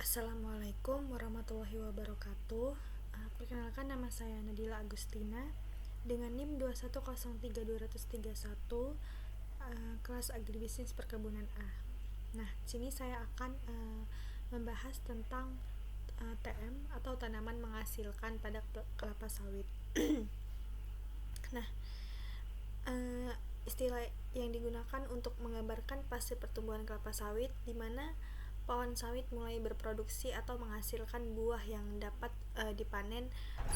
Assalamualaikum warahmatullahi wabarakatuh. Perkenalkan, nama saya Nadila Agustina dengan NIM 2103231, kelas Agribisnis Perkebunan A. Nah, sini saya akan membahas tentang TM atau tanaman menghasilkan pada kelapa sawit. Nah, istilah yang digunakan untuk menggambarkan fase pertumbuhan kelapa sawit di mana pohon sawit mulai berproduksi atau menghasilkan buah yang dapat dipanen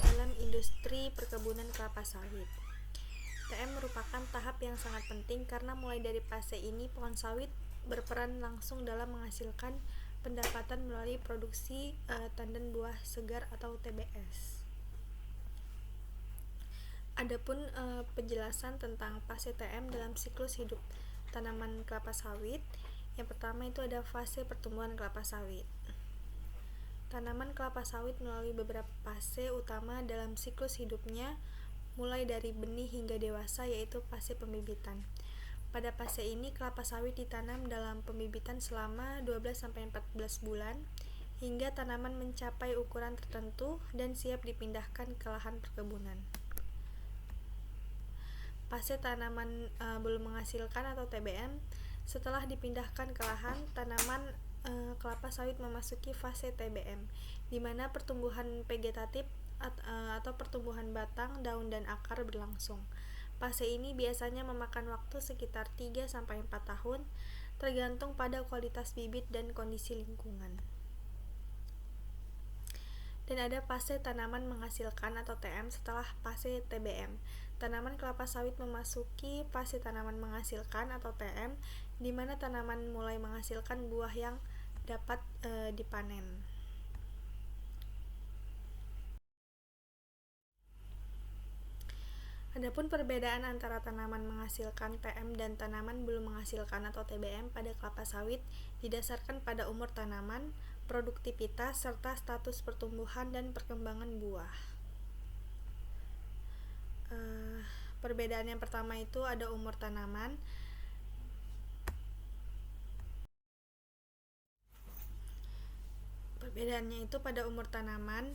dalam industri perkebunan kelapa sawit. TM merupakan tahap yang sangat penting karena mulai dari fase ini pohon sawit berperan langsung dalam menghasilkan pendapatan melalui produksi tandan buah segar atau TBS. Adapun penjelasan tentang fase TM dalam siklus hidup tanaman kelapa sawit, yang pertama itu ada fase pertumbuhan kelapa sawit. Tanaman kelapa sawit melalui beberapa fase utama dalam siklus hidupnya, mulai dari benih hingga dewasa, yaitu fase pembibitan. Pada fase ini kelapa sawit ditanam dalam pembibitan selama 12-14 bulan hingga tanaman mencapai ukuran tertentu dan siap dipindahkan ke lahan perkebunan. Fase tanaman belum menghasilkan atau TBM, setelah dipindahkan ke lahan, tanaman kelapa sawit memasuki fase TBM, di mana pertumbuhan vegetatif atau pertumbuhan batang, daun, dan akar berlangsung. Fase ini biasanya memakan waktu sekitar 3-4 tahun, tergantung pada kualitas bibit dan kondisi lingkungan. Dan ada fase tanaman menghasilkan atau TM setelah fase TBM. Tanaman kelapa sawit memasuki fase tanaman menghasilkan atau TM, di mana tanaman mulai menghasilkan buah yang dapat dipanen. Adapun perbedaan antara tanaman menghasilkan TM dan tanaman belum menghasilkan atau TBM pada kelapa sawit didasarkan pada umur tanaman, produktivitas, serta status pertumbuhan dan perkembangan buah. Perbedaan yang pertama itu ada umur tanaman. Perbedaannya itu pada umur tanaman,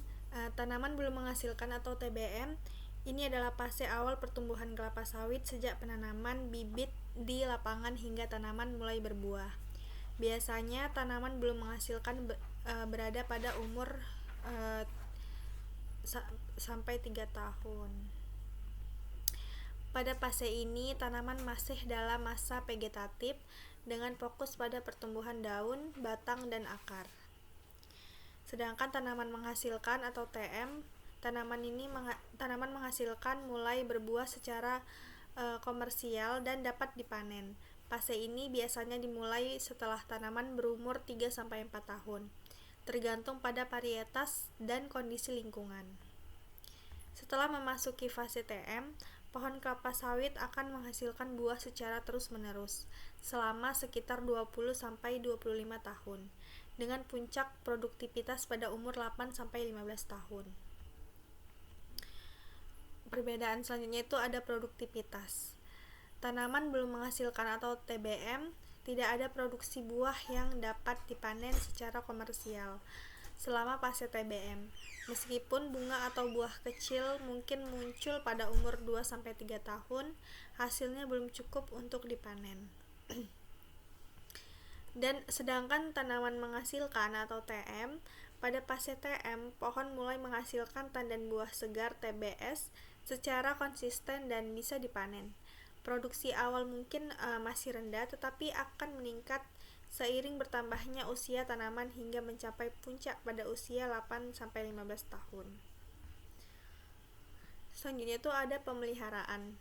tanaman belum menghasilkan atau TBM. Ini adalah fase awal pertumbuhan kelapa sawit sejak penanaman bibit di lapangan hingga tanaman mulai berbuah. Biasanya tanaman belum menghasilkan berada pada umur sampai 3 tahun. Pada fase ini, tanaman masih dalam masa vegetatif dengan fokus pada pertumbuhan daun, batang, dan akar. Sedangkan tanaman menghasilkan atau TM, tanaman menghasilkan mulai berbuah secara komersial dan dapat dipanen. Fase ini biasanya dimulai setelah tanaman berumur 3-4 tahun, tergantung pada varietas dan kondisi lingkungan. Setelah memasuki fase TM, pohon kelapa sawit akan menghasilkan buah secara terus-menerus selama sekitar 20-25 tahun, dengan puncak produktivitas pada umur 8-15 tahun. Perbedaan selanjutnya itu ada produktivitas. Tanaman belum menghasilkan atau TBM, tidak ada produksi buah yang dapat dipanen secara komersial selama fase TBM. Meskipun bunga atau buah kecil mungkin muncul pada umur 2-3 tahun, hasilnya belum cukup untuk dipanen. Dan sedangkan tanaman menghasilkan atau TM, pada fase TM, pohon mulai menghasilkan tandan buah segar TBS secara konsisten dan bisa dipanen. Produksi awal mungkin masih rendah, tetapi akan meningkat seiring bertambahnya usia tanaman hingga mencapai puncak pada usia 8-15 tahun. Selanjutnya itu ada pemeliharaan.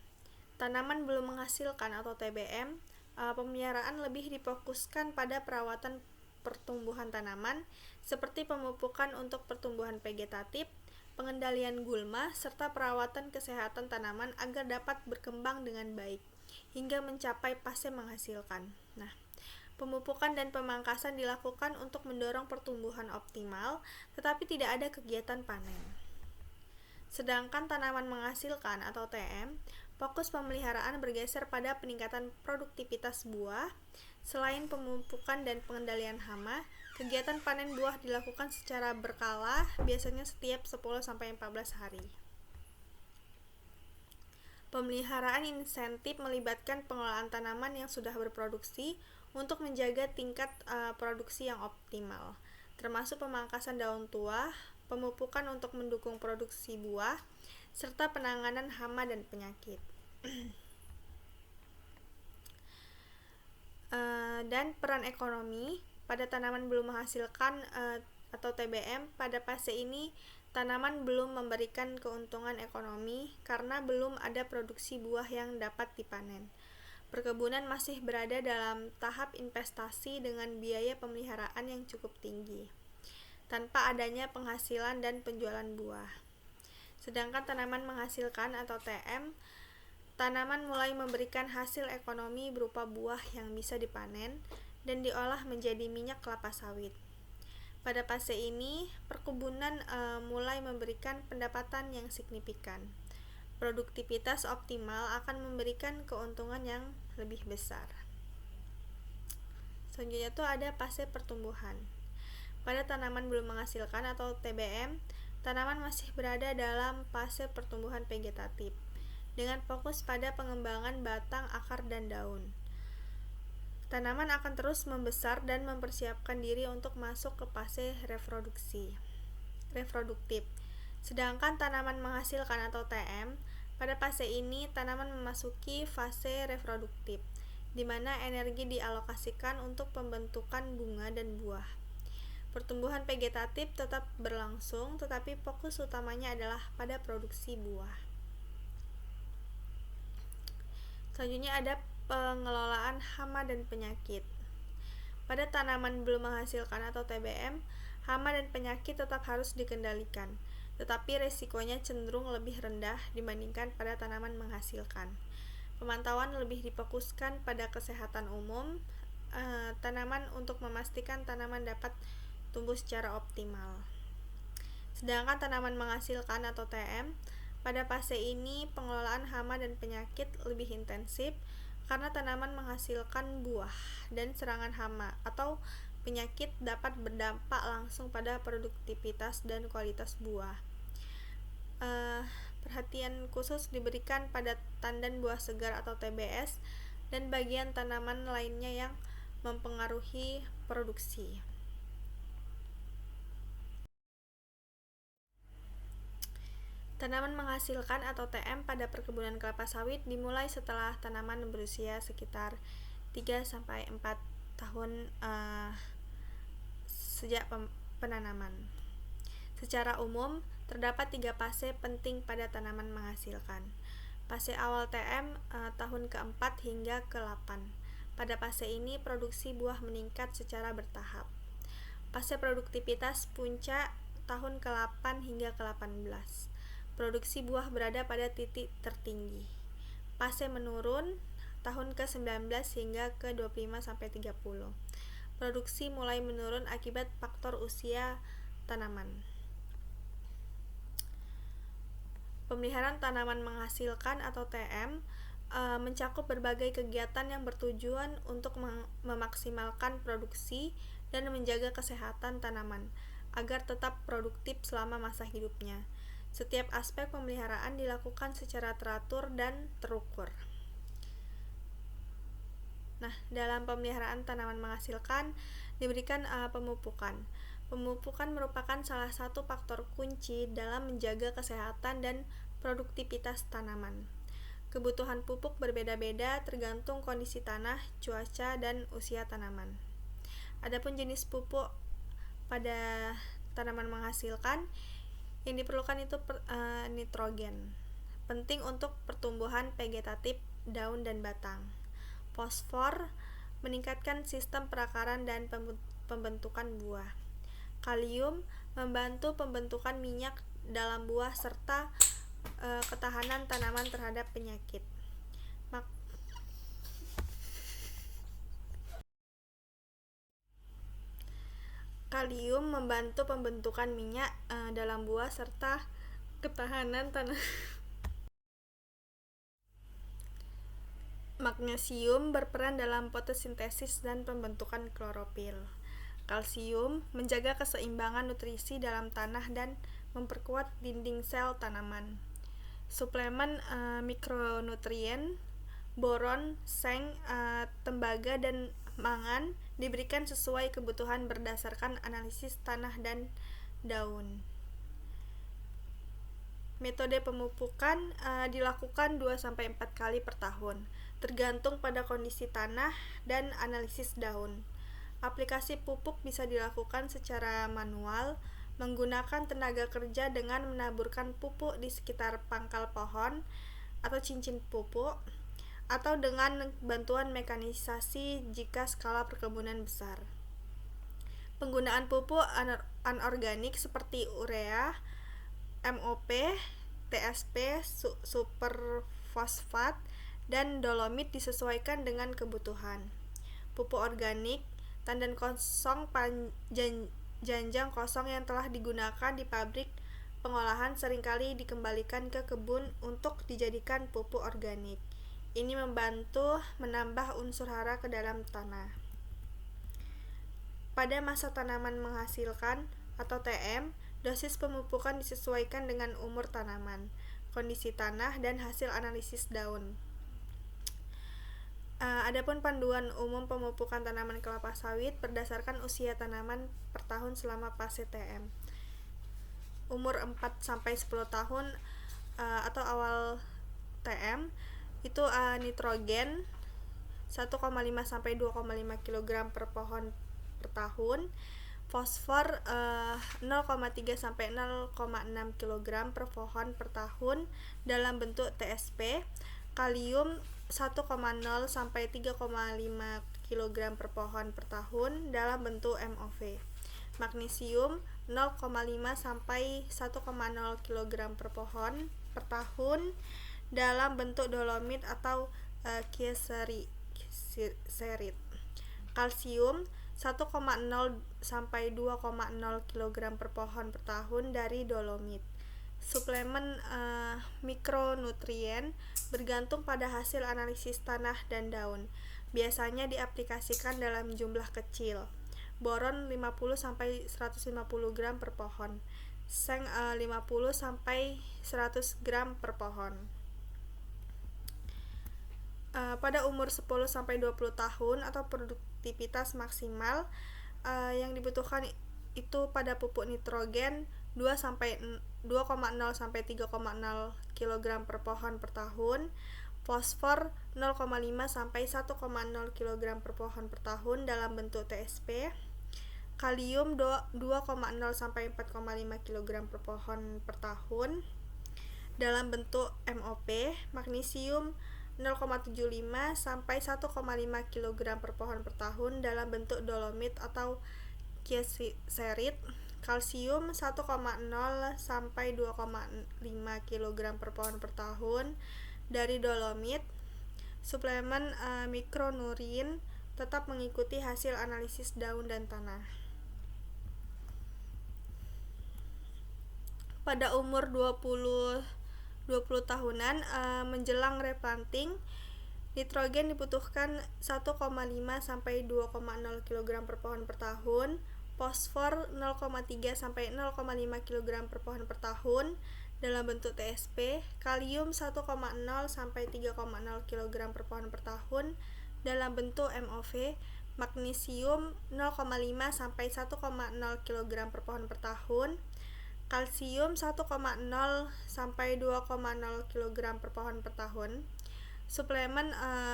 Tanaman belum menghasilkan atau TBM, pemeliharaan lebih difokuskan pada perawatan pertumbuhan tanaman seperti pemupukan untuk pertumbuhan vegetatif, pengendalian gulma, serta perawatan kesehatan tanaman agar dapat berkembang dengan baik hingga mencapai fase menghasilkan. Nah, pemupukan dan pemangkasan dilakukan untuk mendorong pertumbuhan optimal, tetapi tidak ada kegiatan panen. Sedangkan tanaman menghasilkan atau TM, fokus pemeliharaan bergeser pada peningkatan produktivitas buah. Selain pemupukan dan pengendalian hama, Kegiatan panen buah dilakukan secara berkala, biasanya setiap 10-14 hari. Pemeliharaan insentif melibatkan pengelolaan tanaman yang sudah berproduksi untuk menjaga tingkat produksi yang optimal, termasuk pemangkasan daun tua, pemupukan untuk mendukung produksi buah, serta penanganan hama dan penyakit. Dan peran ekonomi pada tanaman belum menghasilkan atau TBM. Pada fase ini tanaman belum memberikan keuntungan ekonomi karena belum ada produksi buah yang dapat dipanen. Perkebunan masih berada dalam tahap investasi dengan biaya pemeliharaan yang cukup tinggi, tanpa adanya penghasilan dan penjualan buah. Sedangkan tanaman menghasilkan atau TM, tanaman mulai memberikan hasil ekonomi berupa buah yang bisa dipanen dan diolah menjadi minyak kelapa sawit. Pada fase ini, perkebunan mulai memberikan pendapatan yang signifikan. Produktivitas optimal akan memberikan keuntungan yang lebih besar. Selanjutnya itu ada fase pertumbuhan. Pada tanaman belum menghasilkan atau TBM, tanaman masih berada dalam fase pertumbuhan vegetatif dengan fokus pada pengembangan batang, akar, dan daun. Tanaman akan terus membesar dan mempersiapkan diri untuk masuk ke fase reproduktif. Sedangkan tanaman menghasilkan atau TM, pada fase ini tanaman memasuki fase reproduktif, di mana energi dialokasikan untuk pembentukan bunga dan buah. Pertumbuhan vegetatif tetap berlangsung, tetapi fokus utamanya adalah pada produksi buah. Selanjutnya ada pengelolaan hama dan penyakit. Pada tanaman belum menghasilkan atau TBM, hama dan penyakit tetap harus dikendalikan, tetapi resikonya cenderung lebih rendah dibandingkan pada tanaman menghasilkan. Pemantauan lebih difokuskan pada kesehatan umum tanaman untuk memastikan tanaman dapat tumbuh secara optimal. Sedangkan tanaman menghasilkan atau TM, pada fase ini pengelolaan hama dan penyakit lebih intensif karena tanaman menghasilkan buah dan serangan hama atau penyakit dapat berdampak langsung pada produktivitas dan kualitas buah. Perhatian khusus diberikan pada tandan buah segar atau TBS dan bagian tanaman lainnya yang mempengaruhi produksi. Tanaman menghasilkan atau TM pada perkebunan kelapa sawit dimulai setelah tanaman berusia sekitar 3-4 tahun sejak penanaman. Secara umum, terdapat 3 fase penting pada tanaman menghasilkan. Fase awal TM tahun ke-4 hingga ke-8. Pada fase ini produksi buah meningkat secara bertahap. Fase produktivitas puncak tahun ke-8 hingga ke-18. Produksi buah berada pada titik tertinggi. Fase menurun tahun ke-19 hingga ke-25-30. Produksi mulai menurun akibat faktor usia tanaman. Pemeliharaan tanaman menghasilkan atau TM mencakup berbagai kegiatan yang bertujuan untuk memaksimalkan produksi dan menjaga kesehatan tanaman agar tetap produktif selama masa hidupnya. Setiap aspek pemeliharaan dilakukan secara teratur dan terukur. Dalam pemeliharaan tanaman menghasilkan diberikan pemupukan. Pemupukan merupakan salah satu faktor kunci dalam menjaga kesehatan dan produktivitas tanaman. Kebutuhan pupuk berbeda-beda tergantung kondisi tanah, cuaca, dan usia tanaman. Adapun jenis pupuk pada tanaman menghasilkan yang diperlukan itu nitrogen, penting untuk pertumbuhan vegetatif daun dan batang. Fosfor meningkatkan sistem perakaran dan pembentukan buah. Kalium membantu pembentukan minyak dalam buah serta ketahanan tanaman terhadap penyakit. Kalium membantu pembentukan minyak dalam buah serta ketahanan Magnesium berperan dalam fotosintesis dan pembentukan klorofil. Kalsium menjaga keseimbangan nutrisi dalam tanah dan memperkuat dinding sel tanaman. Suplemen mikronutrien, boron, seng, tembaga, dan mangan diberikan sesuai kebutuhan berdasarkan analisis tanah dan daun. Metode pemupukan dilakukan 2-4 kali per tahun, tergantung pada kondisi tanah dan analisis daun. Aplikasi pupuk bisa dilakukan secara manual, menggunakan tenaga kerja dengan menaburkan pupuk di sekitar pangkal pohon atau cincin pupuk, atau dengan bantuan mekanisasi jika skala perkebunan besar. Penggunaan pupuk anorganik seperti urea, MOP, TSP, superfosfat, dan dolomit disesuaikan dengan kebutuhan. Pupuk organik, tandan kosong janjang kosong yang telah digunakan di pabrik pengolahan seringkali dikembalikan ke kebun untuk dijadikan pupuk organik. Ini membantu menambah unsur hara ke dalam tanah. Pada masa tanaman menghasilkan atau TM, dosis pemupukan disesuaikan dengan umur tanaman, kondisi tanah, dan hasil analisis daun. Adapun panduan umum pemupukan tanaman kelapa sawit berdasarkan usia tanaman per tahun selama fase TM. Umur 4-10 tahun atau awal TM itu nitrogen 1,5-2,5 kg per pohon per tahun, fosfor 0,3-0,6 kg per pohon per tahun dalam bentuk TSP, kalium 1,0-3,5 kg per pohon per tahun dalam bentuk MOV, magnesium 0,5-1,0 kg per pohon per tahun dalam bentuk dolomit atau kieserit, kalsium 1,0-2,0 kg per pohon per tahun dari dolomit. Suplemen mikronutrien bergantung pada hasil analisis tanah dan daun. Biasanya diaplikasikan dalam jumlah kecil. Boron 50-150 gram per pohon. Seng 50-100 gram per pohon. Pada umur 10-20 tahun atau produktivitas maksimal yang dibutuhkan itu pada pupuk nitrogen 2,0-3,0 kg per pohon per tahun, fosfor 0,5-1,0 kg per pohon per tahun dalam bentuk TSP, kalium 2,0-4,5 kg per pohon per tahun dalam bentuk MOP, magnesium 0,75-1,5 kg per pohon per tahun dalam bentuk dolomit atau kieserit, kalsium 1,0-2,5 kg per pohon per tahun dari dolomit. Suplemen mikronutrien tetap mengikuti hasil analisis daun dan tanah. Pada umur 20 tahunan menjelang replanting, nitrogen dibutuhkan 1,5-2,0 kg per pohon per tahun, fosfor 0,3-0,5 kg per pohon per tahun dalam bentuk TSP, kalium 1,0-3,0 kg per pohon per tahun dalam bentuk MOV, magnesium 0,5-1,0 kg per pohon per tahun, kalsium 1,0-2,0 kg per pohon per tahun. Suplemen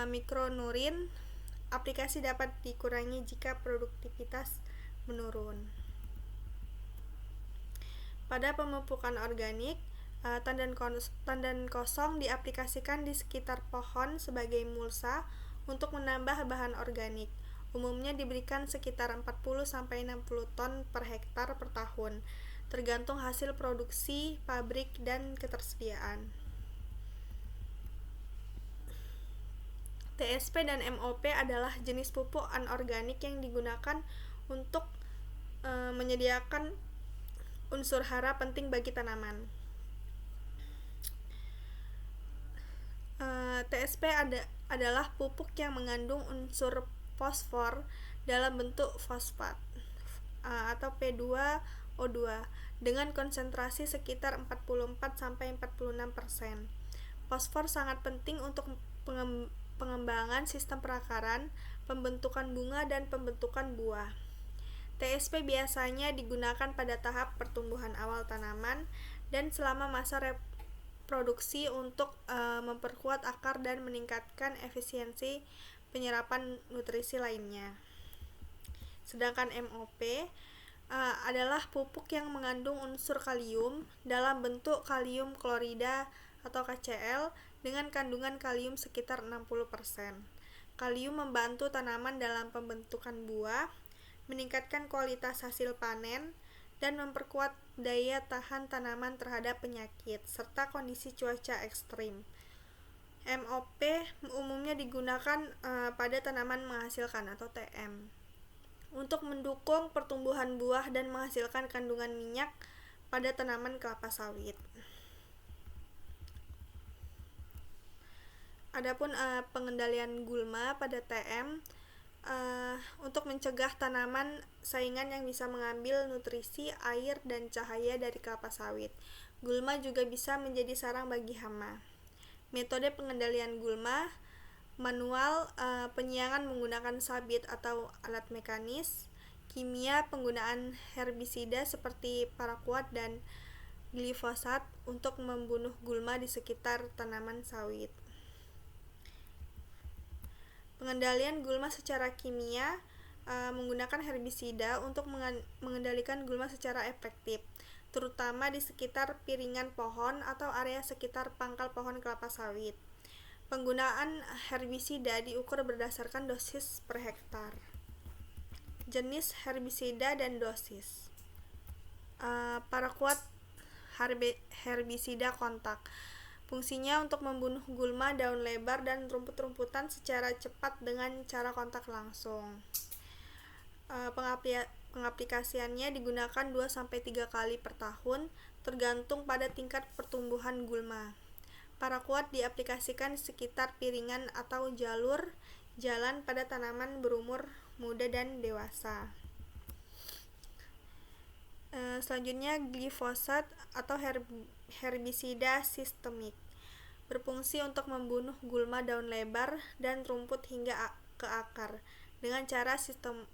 mikronutrien aplikasi dapat dikurangi jika produktivitas menurun. Pada pemupukan organik, tandan kosong diaplikasikan di sekitar pohon sebagai mulsa untuk menambah bahan organik. Umumnya diberikan sekitar 40-60 ton per hektar per tahun, tergantung hasil produksi pabrik dan ketersediaan. TSP dan MOP adalah jenis pupuk anorganik yang digunakan untuk menyediakan unsur hara penting bagi tanaman. TSP adalah pupuk yang mengandung unsur fosfor dalam bentuk fosfat. atau P2O2 dengan konsentrasi sekitar 44-46%. Fosfor sangat penting untuk pengembangan sistem perakaran, pembentukan bunga, dan pembentukan buah. TSP biasanya digunakan pada tahap pertumbuhan awal tanaman dan selama masa reproduksi untuk memperkuat akar dan meningkatkan efisiensi penyerapan nutrisi lainnya. Sedangkan MOP adalah pupuk yang mengandung unsur kalium dalam bentuk kalium klorida atau KCl dengan kandungan kalium sekitar 60%. Kalium membantu tanaman dalam pembentukan buah, meningkatkan kualitas hasil panen, dan memperkuat daya tahan tanaman terhadap penyakit serta kondisi cuaca ekstrim. MOP umumnya digunakan pada tanaman menghasilkan atau TM untuk mendukung pertumbuhan buah dan menghasilkan kandungan minyak pada tanaman kelapa sawit. Adapun pengendalian gulma pada TM untuk mencegah tanaman saingan yang bisa mengambil nutrisi, air, dan cahaya dari kelapa sawit. Gulma juga bisa menjadi sarang bagi hama. Metode pengendalian gulma manual, penyiangan menggunakan sabit atau alat mekanis, kimia, penggunaan herbisida seperti paraquat dan glifosat untuk membunuh gulma di sekitar tanaman sawit. Pengendalian gulma secara kimia menggunakan herbisida untuk mengendalikan gulma secara efektif, terutama di sekitar piringan pohon atau area sekitar pangkal pohon kelapa sawit. Penggunaan herbisida diukur berdasarkan dosis per hektar. Jenis herbisida dan dosis. Paraquat herbisida kontak. Fungsinya untuk membunuh gulma, daun lebar, dan rumput-rumputan secara cepat dengan cara kontak langsung. Pengaplikasiannya digunakan 2-3 kali per tahun, tergantung pada tingkat pertumbuhan gulma. Paraquat diaplikasikan di sekitar piringan atau jalur jalan pada tanaman berumur muda dan dewasa. Selanjutnya glifosat atau herbisida sistemik, berfungsi untuk membunuh gulma, daun lebar, dan rumput hingga ke akar dengan cara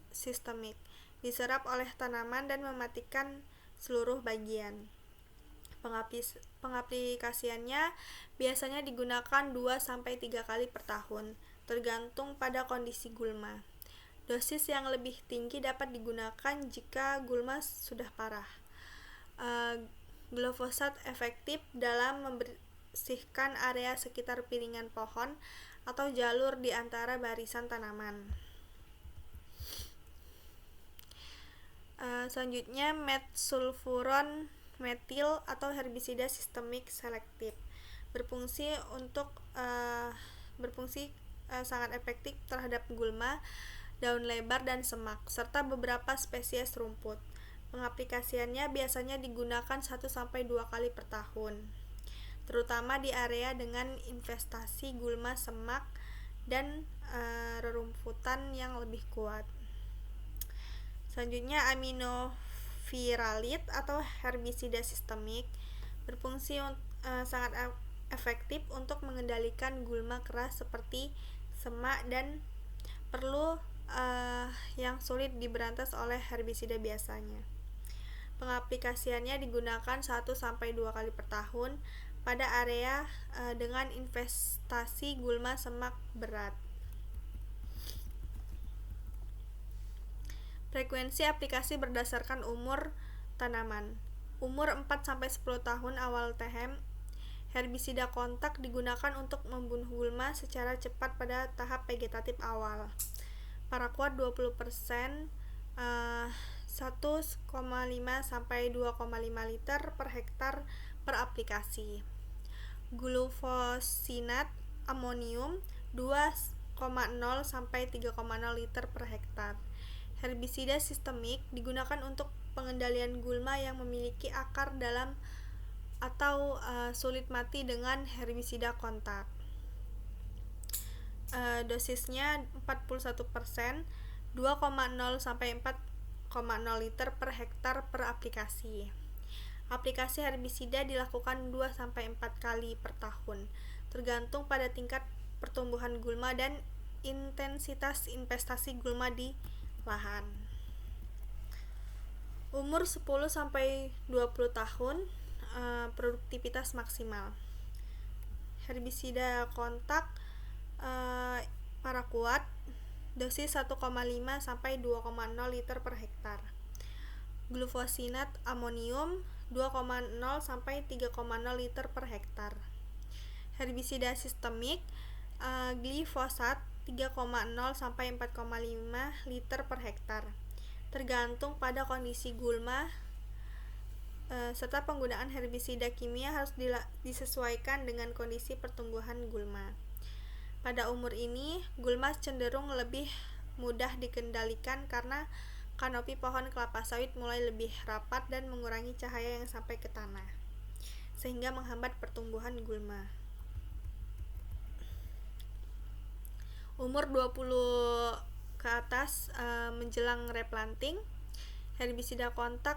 sistemik, diserap oleh tanaman dan mematikan seluruh bagian. Pengaplikasiannya biasanya digunakan 2-3 kali per tahun, tergantung pada kondisi gulma. Dosis yang lebih tinggi dapat digunakan jika gulma sudah parah. Glifosat efektif dalam membersihkan area sekitar piringan pohon atau jalur di antara barisan tanaman. Selanjutnya metsulfuron metil atau herbisida sistemik selektif, berfungsi sangat efektif terhadap gulma, daun lebar, dan semak, serta beberapa spesies rumput. Pengaplikasiannya biasanya digunakan 1-2 kali per tahun, terutama di area dengan investasi gulma, semak, dan rerumputan yang lebih kuat. Selanjutnya aminofiralit atau herbisida sistemik, berfungsi sangat efektif untuk mengendalikan gulma keras seperti semak dan perlu yang sulit diberantas oleh herbisida biasanya. Pengaplikasiannya digunakan 1-2 kali per tahun pada area dengan investasi gulma semak berat. Frekuensi aplikasi berdasarkan umur tanaman. Umur 4-10 tahun awal TM, herbisida kontak digunakan untuk membunuh gulma secara cepat pada tahap vegetatif awal. Paraquat 20%, 1,5-2,5 liter per hektar per aplikasi. Glufosinat amonium 2,0-3,0 liter per hektar. Herbisida sistemik digunakan untuk pengendalian gulma yang memiliki akar dalam atau sulit mati dengan herbisida kontak. Dosisnya 41%, 2,0-4 liter per hektar per aplikasi. Aplikasi herbisida dilakukan 2-4 kali per tahun, tergantung pada tingkat pertumbuhan gulma dan intensitas investasi gulma di lahan. Umur 10-20 tahun, produktivitas maksimal. Herbisida kontak paraquat, dosis 1,5-2,0 liter per hektar. Glufosinat amonium 2,0-3,0 liter per hektar. Herbisida sistemik, glifosat 3,0-4,5 liter per hektar, tergantung pada kondisi gulma, serta penggunaan herbisida kimia harus disesuaikan dengan kondisi pertumbuhan gulma. Pada umur ini, gulma cenderung lebih mudah dikendalikan karena kanopi pohon kelapa sawit mulai lebih rapat dan mengurangi cahaya yang sampai ke tanah, sehingga menghambat pertumbuhan gulma. Umur 20 ke atas, menjelang replanting, herbisida kontak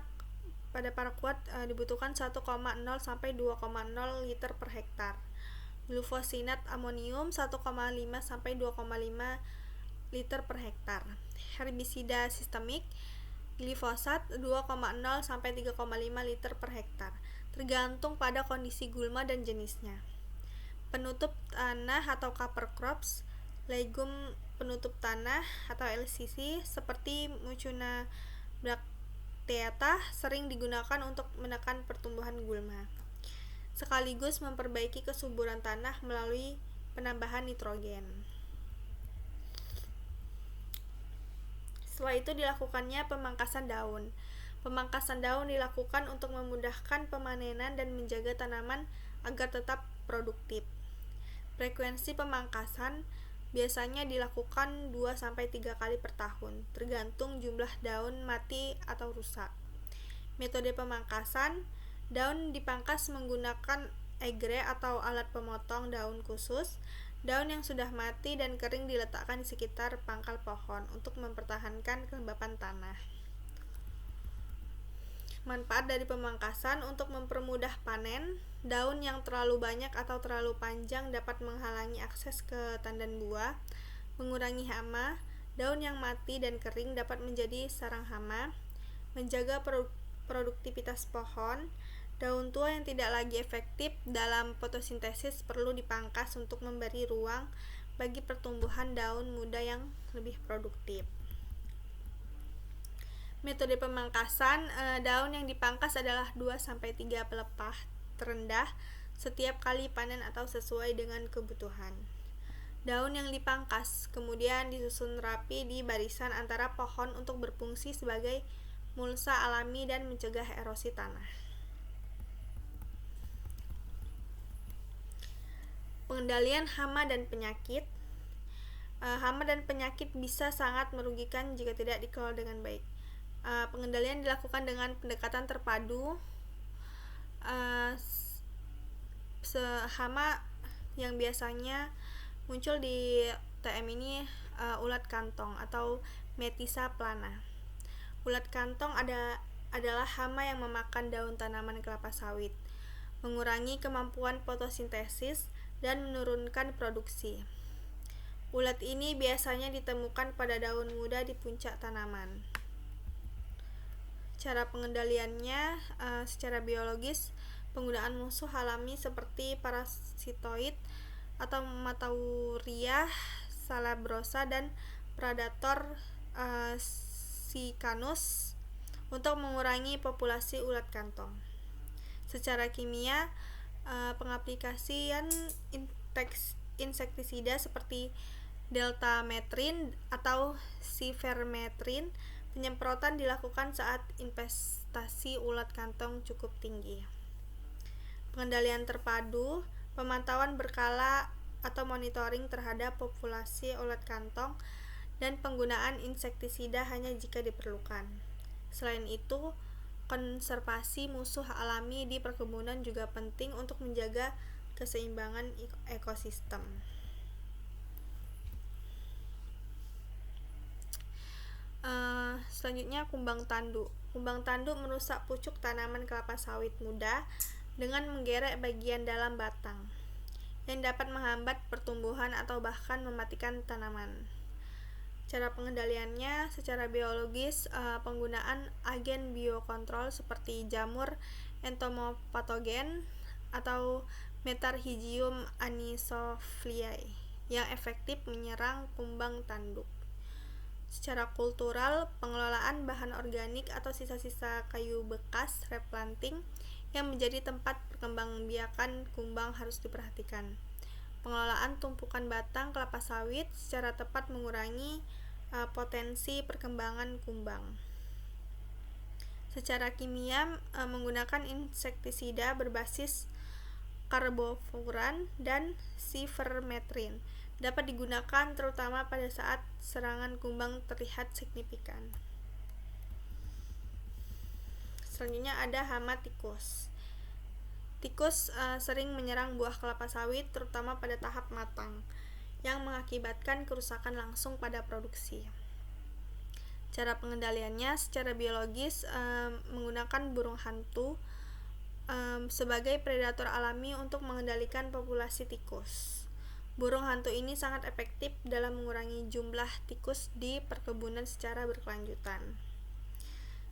pada paraquat dibutuhkan 1,0-2,0 liter per hektar. Glufosinat amonium 1,5-2,5 liter per hektar. Herbisida sistemik, glifosat 2,0-3,5 liter per hektar, tergantung pada kondisi gulma dan jenisnya. Penutup tanah atau cover crops, legum penutup tanah atau LCC seperti Mucuna bracteata sering digunakan untuk menekan pertumbuhan gulma, sekaligus memperbaiki kesuburan tanah melalui penambahan nitrogen. Setelah itu dilakukannya pemangkasan daun. Pemangkasan daun dilakukan untuk memudahkan pemanenan dan menjaga tanaman agar tetap produktif. Frekuensi pemangkasan biasanya dilakukan 2-3 kali per tahun, tergantung jumlah daun mati atau rusak. Metode pemangkasan, daun dipangkas menggunakan egre atau alat pemotong daun khusus. Daun yang sudah mati dan kering diletakkan di sekitar pangkal pohon untuk mempertahankan kelembapan tanah. Manfaat dari pemangkasan untuk mempermudah panen. Daun yang terlalu banyak atau terlalu panjang dapat menghalangi akses ke tandan buah, mengurangi hama. Daun yang mati dan kering dapat menjadi sarang hama, menjaga produktivitas pohon. Daun tua yang tidak lagi efektif dalam fotosintesis perlu dipangkas untuk memberi ruang bagi pertumbuhan daun muda yang lebih produktif. Metode pemangkasan, daun yang dipangkas adalah 2-3 pelepah terendah setiap kali panen atau sesuai dengan kebutuhan. Daun yang dipangkas kemudian disusun rapi di barisan antara pohon untuk berfungsi sebagai mulsa alami dan mencegah erosi tanah. Pengendalian hama dan penyakit. Hama dan penyakit bisa sangat merugikan jika tidak dikelola dengan baik. Pengendalian dilakukan dengan pendekatan terpadu. Hama yang biasanya muncul di TM ini ulat kantong atau Metisa plana. Ulat kantong adalah hama yang memakan daun tanaman kelapa sawit, mengurangi kemampuan fotosintesis dan menurunkan produksi. Ulat ini biasanya ditemukan pada daun muda di puncak tanaman. Cara pengendaliannya secara biologis, penggunaan musuh alami seperti parasitoid atau Matauria salabrosa dan predator Sicanus untuk mengurangi populasi ulat kantong. Secara kimia, pengaplikasian insektisida seperti deltametrin atau sivermetrin penyemprotan dilakukan saat investasi ulat kantong cukup tinggi. Pengendalian terpadu, pemantauan berkala atau monitoring terhadap populasi ulat kantong dan penggunaan insektisida hanya jika diperlukan. Selain itu, konservasi musuh alami di perkebunan juga penting untuk menjaga keseimbangan ekosistem. Selanjutnya kumbang tanduk. Kumbang tanduk merusak pucuk tanaman kelapa sawit muda dengan menggerek bagian dalam batang, yang dapat menghambat pertumbuhan atau bahkan mematikan tanaman. Cara pengendaliannya secara biologis, penggunaan agen biokontrol seperti jamur entomopatogen atau Metarhizium anisophilae yang efektif menyerang kumbang tanduk. Secara kultural, pengelolaan bahan organik atau sisa-sisa kayu bekas replanting yang menjadi tempat perkembangbiakan kumbang harus diperhatikan. Pengelolaan tumpukan batang kelapa sawit secara tepat mengurangi potensi perkembangan kumbang. Secara kimia, menggunakan insektisida berbasis karbofuran dan sivermetrin dapat digunakan terutama pada saat serangan kumbang terlihat signifikan. Selanjutnya ada hama tikus. Tikus sering menyerang buah kelapa sawit terutama pada tahap matang, yang mengakibatkan kerusakan langsung pada produksi. Cara pengendaliannya secara biologis, menggunakan burung hantu sebagai predator alami untuk mengendalikan populasi tikus. Burung hantu ini sangat efektif dalam mengurangi jumlah tikus di perkebunan secara berkelanjutan.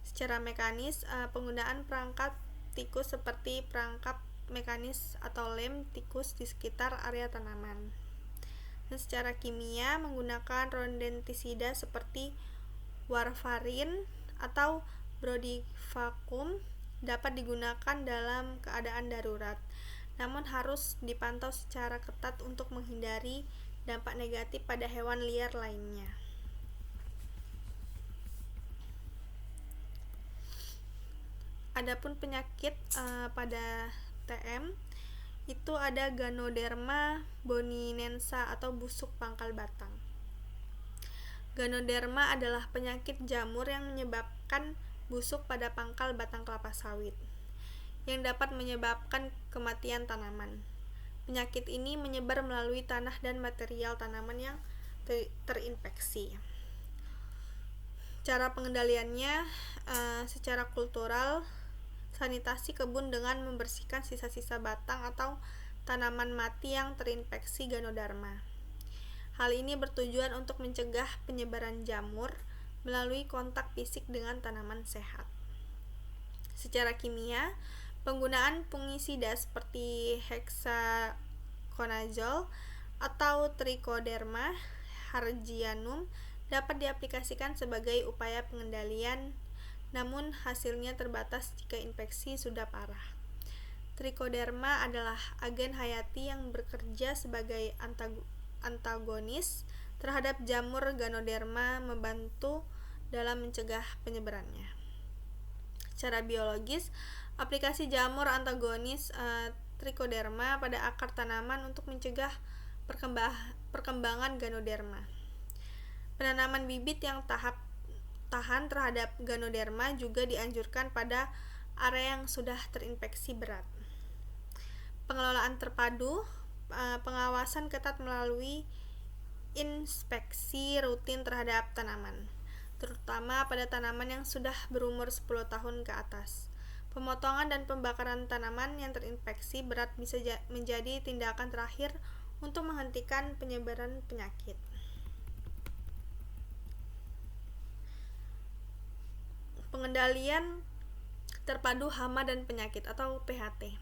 Secara mekanis, penggunaan perangkap tikus seperti perangkap mekanis atau lem tikus di sekitar area tanaman. Dan secara kimia, menggunakan rodentisida seperti warfarin atau brodifacoum dapat digunakan dalam keadaan darurat, namun harus dipantau secara ketat untuk menghindari dampak negatif pada hewan liar lainnya. Adapun penyakit pada TM itu ada Ganoderma boninensa atau busuk pangkal batang. Ganoderma adalah penyakit jamur yang menyebabkan busuk pada pangkal batang kelapa sawit, yang dapat menyebabkan kematian tanaman. Penyakit ini menyebar melalui tanah dan material tanaman yang terinfeksi. Cara pengendaliannya secara kultural, sanitasi kebun dengan membersihkan sisa-sisa batang atau tanaman mati yang terinfeksi Ganoderma. Hal ini bertujuan untuk mencegah penyebaran jamur melalui kontak fisik dengan tanaman sehat. Secara kimia, penggunaan fungisida seperti hexaconazole atau Trichoderma harzianum dapat diaplikasikan sebagai upaya pengendalian, namun hasilnya terbatas jika infeksi sudah parah. Trichoderma adalah agen hayati yang bekerja sebagai antagonis terhadap jamur Ganoderma, membantu dalam mencegah penyebarannya. Secara biologis, aplikasi jamur antagonis Trichoderma pada akar tanaman untuk mencegah perkembangan Ganoderma. Penanaman bibit yang tahan terhadap Ganoderma juga dianjurkan pada area yang sudah terinfeksi berat. Pengelolaan terpadu, pengawasan ketat melalui inspeksi rutin terhadap tanaman, terutama pada tanaman yang sudah berumur 10 tahun ke atas. Pemotongan dan pembakaran tanaman yang terinfeksi berat bisa menjadi tindakan terakhir untuk menghentikan penyebaran penyakit. Pengendalian terpadu hama dan penyakit atau PHT.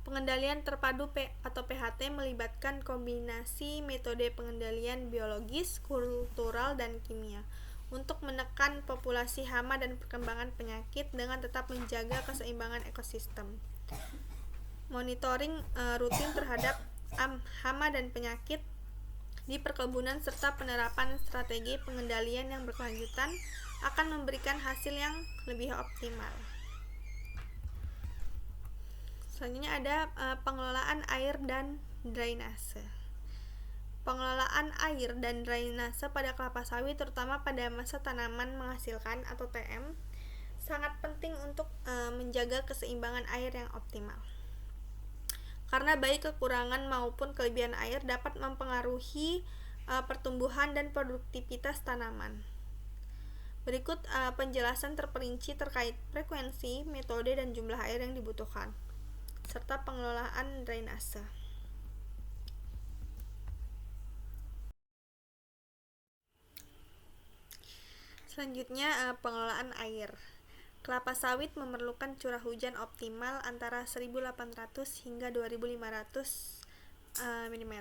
Pengendalian terpadu atau PHT melibatkan kombinasi metode pengendalian biologis, kultural, dan kimia untuk menekan populasi hama dan perkembangan penyakit dengan tetap menjaga keseimbangan ekosistem. Monitoring rutin terhadap hama dan penyakit di perkebunan serta penerapan strategi pengendalian yang berkelanjutan akan memberikan hasil yang lebih optimal. Selanjutnya ada pengelolaan air dan drainase. Pengelolaan air dan drainase pada kelapa sawit, terutama pada masa tanaman menghasilkan atau TM, sangat penting untuk menjaga keseimbangan air yang optimal. Karena baik kekurangan maupun kelebihan air dapat mempengaruhi pertumbuhan dan produktivitas tanaman. Berikut penjelasan terperinci terkait frekuensi, metode, dan jumlah air yang dibutuhkan, serta pengelolaan drainase. Selanjutnya, pengelolaan air. Kelapa sawit memerlukan curah hujan optimal antara 1.800 hingga 2.500 mm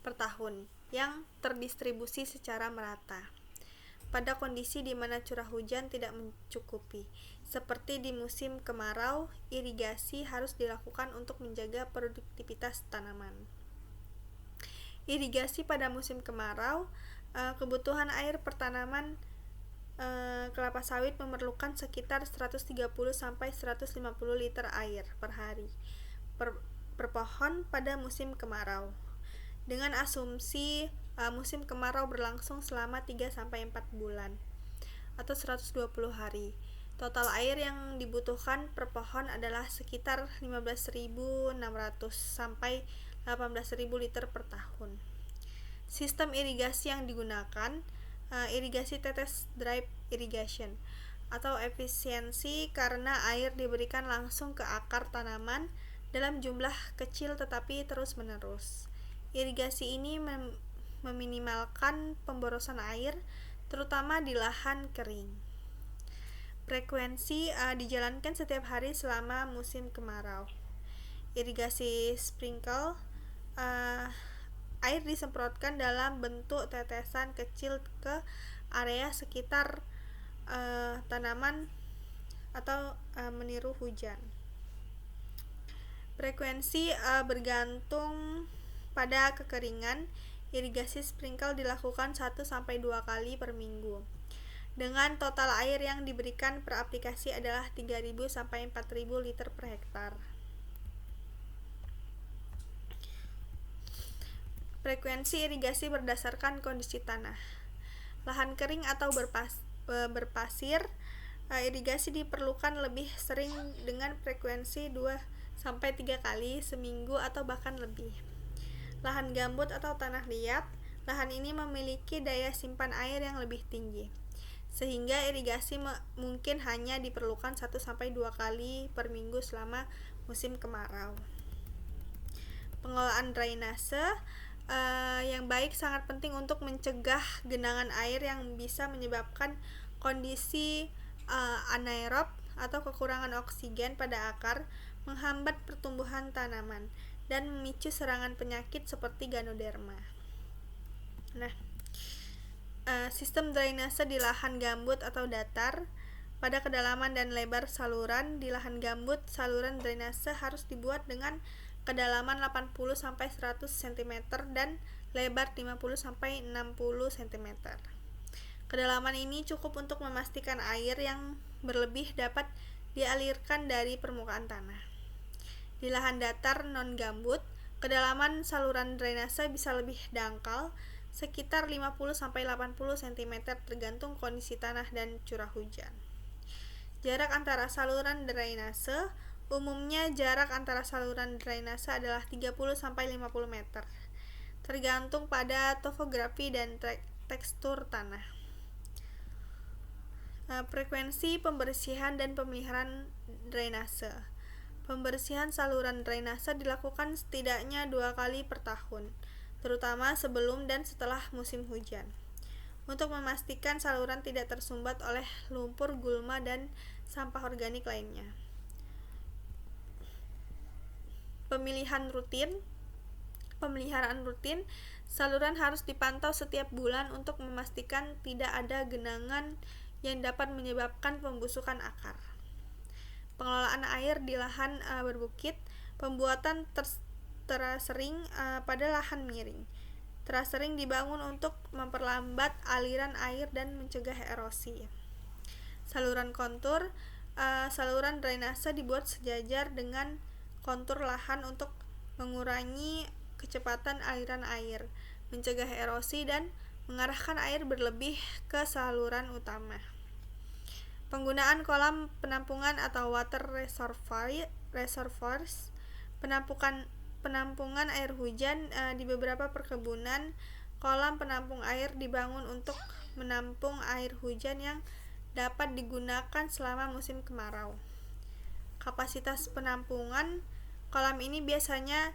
per tahun yang terdistribusi secara merata. Pada kondisi di mana curah hujan tidak mencukupi, seperti di musim kemarau, irigasi harus dilakukan untuk menjaga produktivitas tanaman. Irigasi pada musim kemarau, kebutuhan air per tanaman kelapa sawit memerlukan sekitar 130 sampai 150 liter air per hari per pohon pada musim kemarau, dengan asumsi musim kemarau berlangsung selama 3 sampai 4 bulan atau 120 hari. Total air yang dibutuhkan per pohon adalah sekitar 15.600 sampai 18.000 liter per tahun. Sistem irigasi yang digunakan irigasi tetes drip irrigation atau efisiensi karena air diberikan langsung ke akar tanaman dalam jumlah kecil tetapi terus-menerus. Irigasi ini meminimalkan pemborosan air terutama di lahan kering. Frekuensi dijalankan setiap hari selama musim kemarau. Irigasi sprinkle, air disemprotkan dalam bentuk tetesan kecil ke area sekitar tanaman atau meniru hujan. Frekuensi bergantung pada kekeringan. Irigasi sprinkle dilakukan 1 sampai 2 kali per minggu. Dengan total air yang diberikan per aplikasi adalah 3.000 sampai 4.000 liter per hektar. Frekuensi irigasi berdasarkan kondisi tanah. Lahan kering atau berpasir, irigasi diperlukan lebih sering dengan frekuensi 2 sampai 3 kali seminggu atau bahkan lebih. Lahan gambut atau tanah liat, lahan ini memiliki daya simpan air yang lebih tinggi, sehingga irigasi mungkin hanya diperlukan 1 sampai 2 kali per minggu selama musim kemarau. Pengelolaan drainase yang baik sangat penting untuk mencegah genangan air yang bisa menyebabkan kondisi anaerob atau kekurangan oksigen pada akar, menghambat pertumbuhan tanaman, dan memicu serangan penyakit seperti ganoderma. Sistem drainase di lahan gambut atau datar. Pada kedalaman dan lebar saluran di lahan gambut, saluran drainase harus dibuat dengan kedalaman 80 sampai 100 cm dan lebar 50 sampai 60 cm. Kedalaman ini cukup untuk memastikan air yang berlebih dapat dialirkan dari permukaan tanah. Di lahan datar non-gambut, kedalaman saluran drainase bisa lebih dangkal, sekitar 50 sampai 80 cm tergantung kondisi tanah dan curah hujan. Jarak antara saluran drainase. Umumnya jarak antara saluran drainase adalah 30 sampai 50 meter, tergantung pada topografi dan tekstur tanah. Frekuensi pembersihan dan pemeliharaan drainase. Pembersihan saluran drainase dilakukan setidaknya 2 kali per tahun, terutama sebelum dan setelah musim hujan, untuk memastikan saluran tidak tersumbat oleh lumpur, gulma, dan sampah organik lainnya. Pemeliharaan rutin, saluran harus dipantau setiap bulan untuk memastikan tidak ada genangan yang dapat menyebabkan pembusukan akar. Pengelolaan air di lahan berbukit, pembuatan terasering pada lahan miring. Terasering dibangun untuk memperlambat aliran air dan mencegah erosi. Saluran kontur, saluran drainase dibuat sejajar dengan kontur lahan untuk mengurangi kecepatan aliran air, mencegah erosi, dan mengarahkan air berlebih ke saluran utama. Penggunaan kolam penampungan atau water reservoirs, penampungan air hujan. Di beberapa perkebunan, kolam penampung air dibangun untuk menampung air hujan yang dapat digunakan selama musim kemarau. Kapasitas penampungan kolam ini biasanya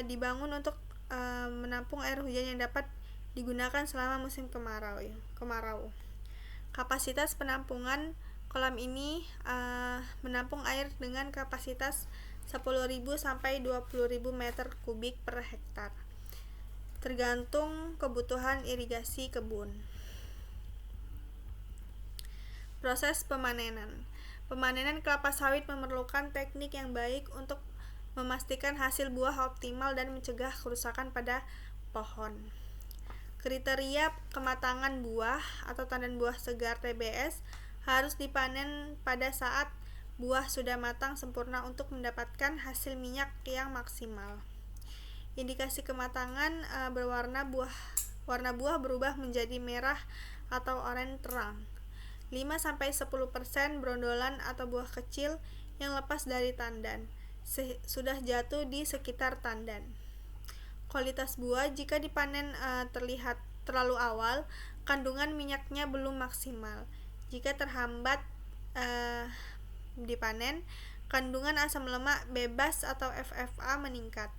dibangun untuk menampung air hujan yang dapat digunakan selama musim kemarau. Kapasitas penampungan kolam ini menampung air dengan kapasitas 10.000 sampai 20.000 meter kubik per hektar, tergantung kebutuhan irigasi kebun. Proses pemanenan. Pemanenan kelapa sawit memerlukan teknik yang baik untuk memastikan hasil buah optimal dan mencegah kerusakan pada pohon. Kriteria kematangan buah atau tandan buah segar TBS harus dipanen pada saat buah sudah matang sempurna untuk mendapatkan hasil minyak yang maksimal. Indikasi kematangan warna buah berubah menjadi merah atau oranye terang. 5-10% brondolan atau buah kecil yang lepas dari tandan sudah jatuh di sekitar tandan. Kualitas buah jika dipanen terlihat terlalu awal, kandungan minyaknya belum maksimal. Jika terhambat dipanen, kandungan asam lemak bebas atau FFA meningkat,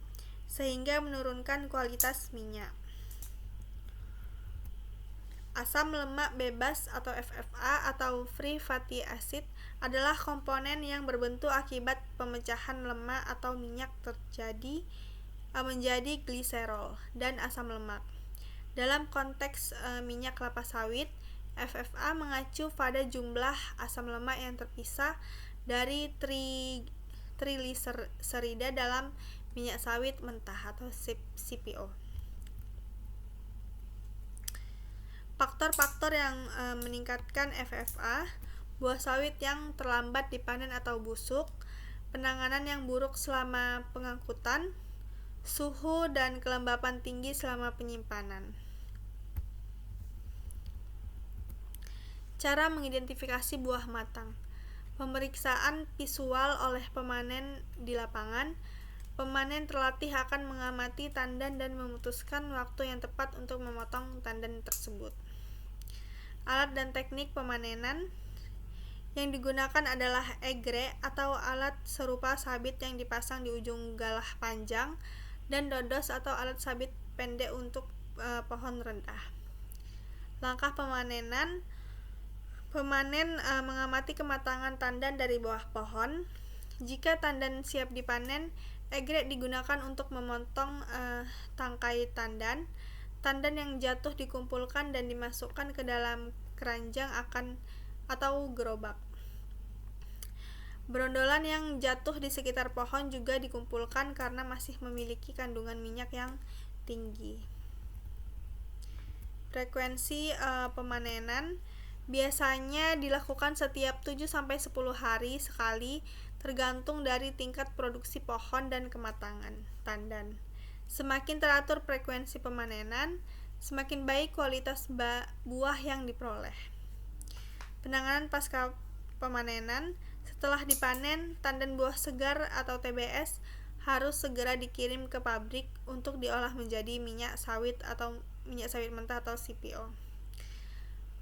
sehingga menurunkan kualitas minyak. Asam lemak bebas atau FFA atau free fatty acid adalah komponen yang berbentuk akibat pemecahan lemak atau minyak menjadi gliserol dan asam lemak. Dalam konteks minyak kelapa sawit, FFA mengacu pada jumlah asam lemak yang terpisah dari trigliserida dalam minyak sawit mentah atau CPO. Faktor-faktor yang meningkatkan FFA: buah sawit yang terlambat dipanen atau busuk, penanganan yang buruk selama pengangkutan, suhu dan kelembapan tinggi selama penyimpanan. Cara mengidentifikasi buah matang. Pemeriksaan visual oleh pemanen di lapangan. Pemanen terlatih akan mengamati tandan dan memutuskan waktu yang tepat untuk memotong tandan tersebut. Alat dan teknik pemanenan yang digunakan adalah egre atau alat serupa sabit yang dipasang di ujung galah panjang, dan dodos atau alat sabit pendek untuk pohon rendah. Langkah pemanenan: pemanen mengamati kematangan tandan dari bawah pohon. Jika tandan siap dipanen, egre digunakan untuk memotong tangkai tandan. Tandan yang jatuh dikumpulkan dan dimasukkan ke dalam keranjang atau gerobak. Brondolan yang jatuh di sekitar pohon juga dikumpulkan karena masih memiliki kandungan minyak yang tinggi. Frekuensi pemanenan biasanya dilakukan setiap 7-10 hari sekali, tergantung dari tingkat produksi pohon dan kematangan tandan. Semakin teratur frekuensi pemanenan, semakin baik kualitas buah yang diperoleh. Penanganan pasca pemanenan: setelah dipanen, tandan buah segar atau TBS harus segera dikirim ke pabrik untuk diolah menjadi minyak sawit mentah atau CPO.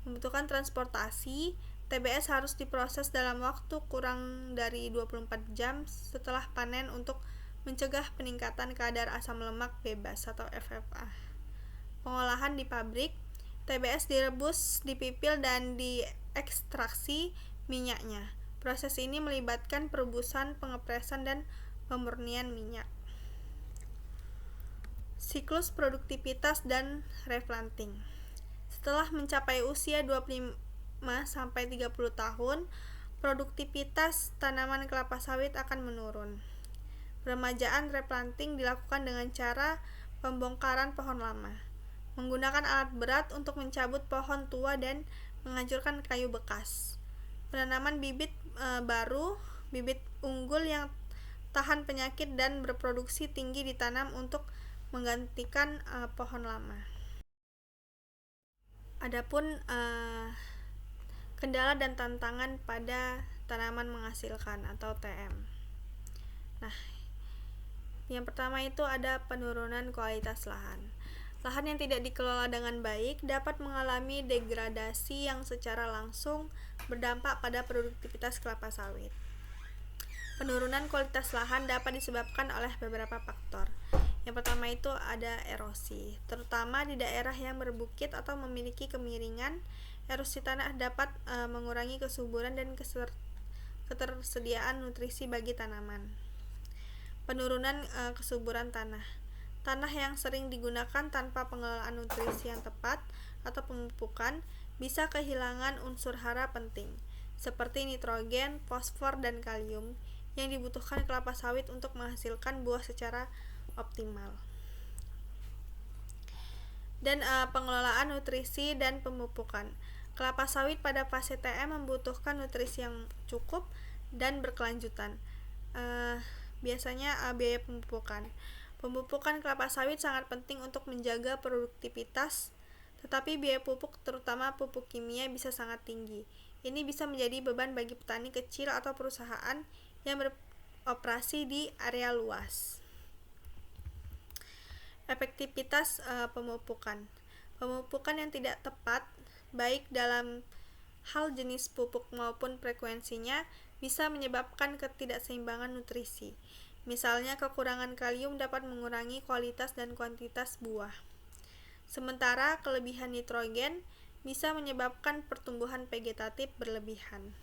Membutuhkan transportasi. TBS harus diproses dalam waktu kurang dari 24 jam setelah panen untuk mencegah peningkatan kadar asam lemak bebas atau FFA. Pengolahan di pabrik: TBS direbus, dipipil, dan diekstraksi minyaknya. Proses ini melibatkan perebusan, pengepresan, dan pemurnian minyak. Siklus produktivitas dan replanting. Setelah mencapai usia 25-30 tahun, produktivitas tanaman kelapa sawit akan menurun. Peremajaan replanting dilakukan dengan cara pembongkaran pohon lama, menggunakan alat berat untuk mencabut pohon tua dan menghancurkan kayu bekas. Penanaman bibit baru, bibit unggul yang tahan penyakit dan berproduksi tinggi ditanam untuk menggantikan pohon lama. Adapun kendala dan tantangan pada tanaman menghasilkan atau TM. Nah, yang pertama itu ada penurunan kualitas lahan. Lahan yang tidak dikelola dengan baik dapat mengalami degradasi yang secara langsung berdampak pada produktivitas kelapa sawit. Penurunan kualitas lahan dapat disebabkan oleh beberapa faktor. Yang pertama itu ada erosi, terutama di daerah yang berbukit atau memiliki kemiringan. Erosi tanah dapat mengurangi kesuburan dan ketersediaan nutrisi bagi tanaman. Penurunan kesuburan tanah. Tanah yang sering digunakan tanpa pengelolaan nutrisi yang tepat atau pemupukan bisa kehilangan unsur hara penting seperti nitrogen, fosfor, dan kalium yang dibutuhkan kelapa sawit untuk menghasilkan buah secara optimal. Dan pengelolaan nutrisi dan pemupukan. Kelapa sawit pada fase TM membutuhkan nutrisi yang cukup dan berkelanjutan. Biasanya biaya pemupukan. Pemupukan kelapa sawit sangat penting untuk menjaga produktivitas, tetapi biaya pupuk, terutama pupuk kimia, bisa sangat tinggi. Ini bisa menjadi beban bagi petani kecil atau perusahaan yang beroperasi di area luas. Efektivitas pemupukan. Pemupukan yang tidak tepat, baik dalam hal jenis pupuk maupun frekuensinya, bisa menyebabkan ketidakseimbangan nutrisi. Misalnya, kekurangan kalium dapat mengurangi kualitas dan kuantitas buah. Sementara kelebihan nitrogen bisa menyebabkan pertumbuhan vegetatif berlebihan.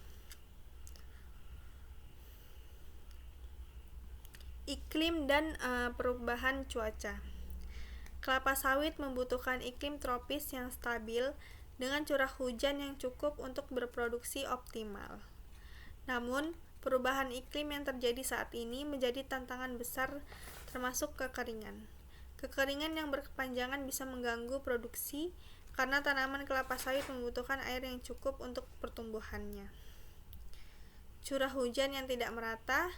Iklim dan perubahan cuaca. Kelapa sawit membutuhkan iklim tropis yang stabil dengan curah hujan yang cukup untuk berproduksi optimal. Namun, perubahan iklim yang terjadi saat ini menjadi tantangan besar, termasuk kekeringan. Kekeringan yang berkepanjangan bisa mengganggu produksi karena tanaman kelapa sawit membutuhkan air yang cukup untuk pertumbuhannya. Curah hujan yang tidak merata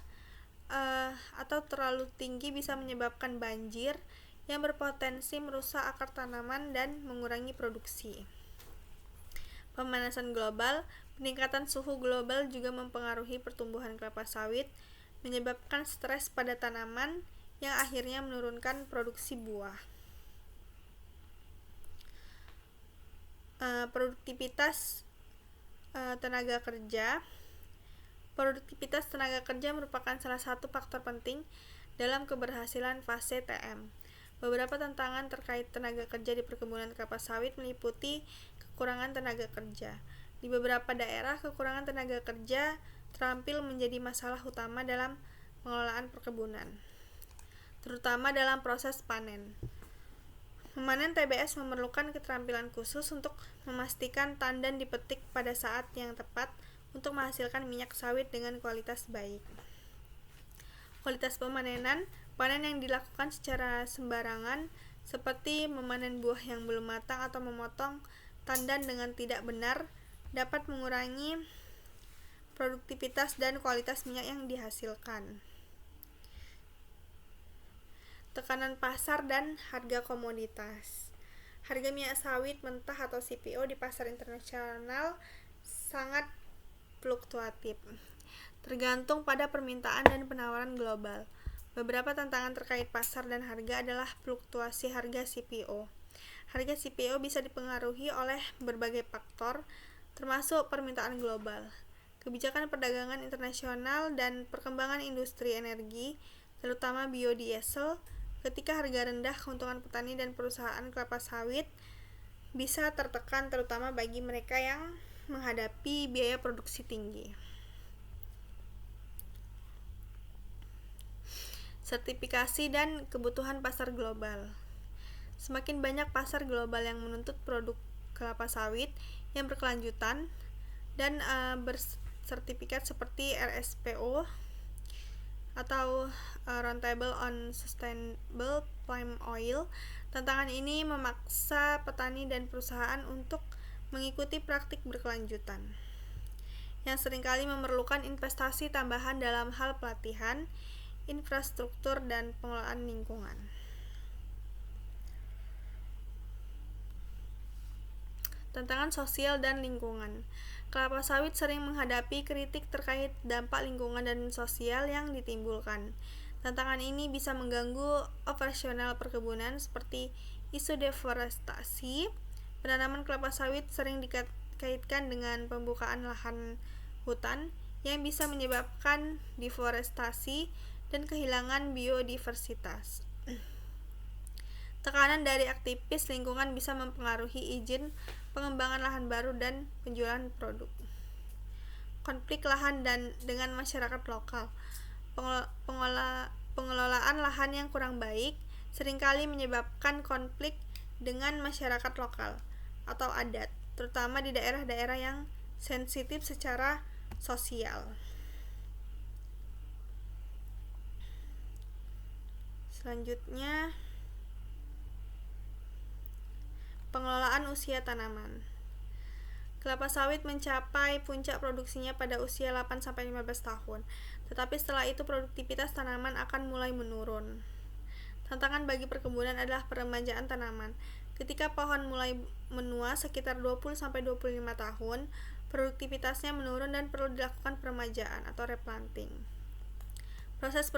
atau terlalu tinggi bisa menyebabkan banjir yang berpotensi merusak akar tanaman dan mengurangi produksi. Pemanasan global. Peningkatan suhu global juga mempengaruhi pertumbuhan kelapa sawit, menyebabkan stres pada tanaman yang akhirnya menurunkan produksi buah. Produktivitas tenaga kerja. Produktivitas tenaga kerja merupakan salah satu faktor penting dalam keberhasilan fase TM. Beberapa tantangan terkait tenaga kerja di perkebunan kelapa sawit meliputi kekurangan tenaga kerja. Di beberapa daerah, kekurangan tenaga kerja terampil menjadi masalah utama dalam pengelolaan perkebunan, terutama dalam proses panen. Memanen TBS memerlukan keterampilan khusus untuk memastikan tandan dipetik pada saat yang tepat untuk menghasilkan minyak sawit dengan kualitas baik. Kualitas pemanenan. Panen yang dilakukan secara sembarangan, seperti memanen buah yang belum matang atau memotong tandan dengan tidak benar, dapat mengurangi produktivitas dan kualitas minyak yang dihasilkan. Tekanan pasar dan harga komoditas. Harga minyak sawit mentah atau CPO di pasar internasional sangat fluktuatif, tergantung pada permintaan dan penawaran global. Beberapa tantangan terkait pasar dan harga adalah fluktuasi harga CPO. Harga CPO bisa dipengaruhi oleh berbagai faktor, termasuk permintaan global, kebijakan perdagangan internasional, dan perkembangan industri energi, terutama biodiesel. Ketika harga rendah, keuntungan petani dan perusahaan kelapa sawit bisa tertekan, terutama bagi mereka yang menghadapi biaya produksi tinggi. Sertifikasi dan kebutuhan pasar global. Semakin banyak pasar global yang menuntut produk kelapa sawit yang berkelanjutan dan bersertifikat seperti RSPO atau Roundtable on Sustainable Palm Oil. Tantangan ini memaksa petani dan perusahaan untuk mengikuti praktik berkelanjutan, yang seringkali memerlukan investasi tambahan dalam hal pelatihan, infrastruktur, dan pengelolaan lingkungan. Tantangan sosial dan lingkungan. Kelapa sawit sering menghadapi kritik terkait dampak lingkungan dan sosial yang ditimbulkan. Tantangan ini bisa mengganggu operasional perkebunan seperti isu deforestasi. Penanaman kelapa sawit sering dikaitkan dengan pembukaan lahan hutan yang bisa menyebabkan deforestasi dan kehilangan biodiversitas. Tekanan dari aktivis lingkungan bisa mempengaruhi izin pengembangan lahan baru dan penjualan produk. Konflik lahan dengan masyarakat lokal. Pengelolaan lahan yang kurang baik seringkali menyebabkan konflik dengan masyarakat lokal atau adat, terutama di daerah-daerah yang sensitif secara sosial. Selanjutnya, pengelolaan usia tanaman. Kelapa sawit mencapai puncak produksinya pada usia 8-15 tahun, tetapi setelah itu produktivitas tanaman akan mulai menurun. Tantangan bagi perkebunan adalah peremajaan tanaman. Ketika pohon mulai menua sekitar 20-25 tahun, produktivitasnya menurun dan perlu dilakukan peremajaan atau replanting. Proses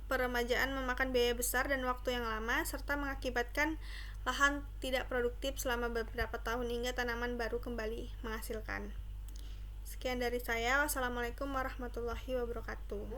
peremajaan memakan biaya besar dan waktu yang lama, serta mengakibatkan lahan tidak produktif selama beberapa tahun hingga tanaman baru kembali menghasilkan. Sekian dari saya. Wassalamualaikum warahmatullahi wabarakatuh.